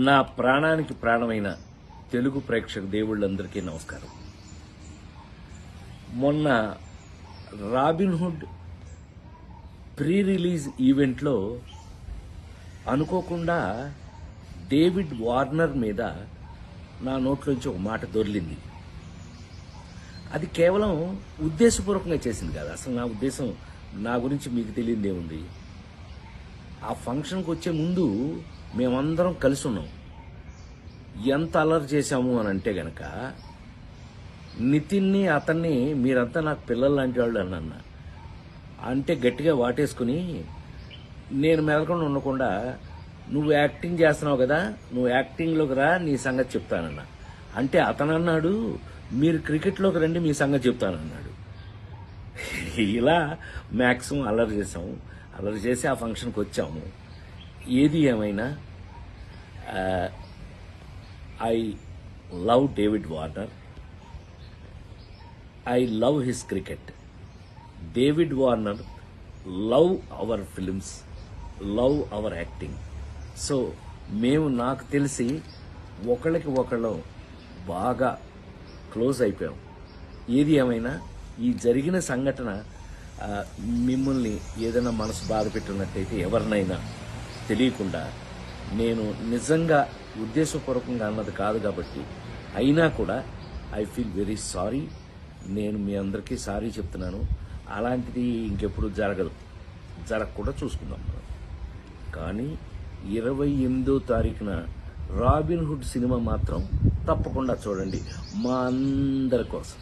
నా ప్రాణానికి ప్రాణమైన తెలుగు ప్రేక్షక దేవుళ్ళందరికీ నమస్కారం. మొన్న రాబిన్హుడ్ ప్రీ రిలీజ్ ఈవెంట్లో అనుకోకుండా డేవిడ్ వార్నర్ మీద నా నోట్లోంచి ఒక మాట దొర్లింది. అది కేవలం ఉద్దేశపూర్వకంగా చేసింది కాదు. అసలు నా ఉద్దేశం, నా గురించి మీకు తెలియదేముంది. ఆ ఫంక్షన్కి వచ్చే ముందు మేమందరం కలిసి ఉన్నాం. ఎంత అల్లరి చేశాము అని అంటే గనక, నితిన్ని అతన్ని మీరంతా నాకు పిల్లలు లాంటి వాళ్ళు అన్న అంటే గట్టిగా వాటేసుకుని, నేను మెదలకుండా ఉండకుండా, నువ్వు యాక్టింగ్ చేస్తున్నావు కదా, నువ్వు యాక్టింగ్లోకి రా, నీ సంగతి చెప్తానన్నా. అంటే అతను అన్నాడు, మీరు క్రికెట్లోకి రండి, మీ సంగతి చెప్తానన్నాడు. ఇలా మ్యాక్సిమం అల్లరి చేసాము. అల్లరి చేసి ఆ ఫంక్షన్కి వచ్చాము. ఏది ఏమైనా I love David Warner. I love his cricket. David Warner love our films, love our acting. So మేము, నాకు తెలిసి ఒకళ్ళకి ఒకళ్ళం బాగా క్లోజ్ అయిపోయాం. ఏది ఏమైనా ఈ జరిగిన సంఘటన మిమ్మల్ని ఏదైనా మనసు బాధ పెట్టినట్టయితే, ఎవరినైనా తెలియకుండా, నేను నిజంగా ఉద్దేశపూర్వకంగా అన్నది కాదు కాబట్టి, అయినా కూడా ఐ ఫీల్ వెరీ సారీ. నేను మీ అందరికీ సారీ చెప్తున్నాను. అలాంటిది ఇంకెప్పుడు జరగకుండా చూసుకుందాం మనం. కానీ 28వ తారీఖున రాబిన్హుడ్ సినిమా మాత్రం తప్పకుండా చూడండి, మా అందరి కోసం.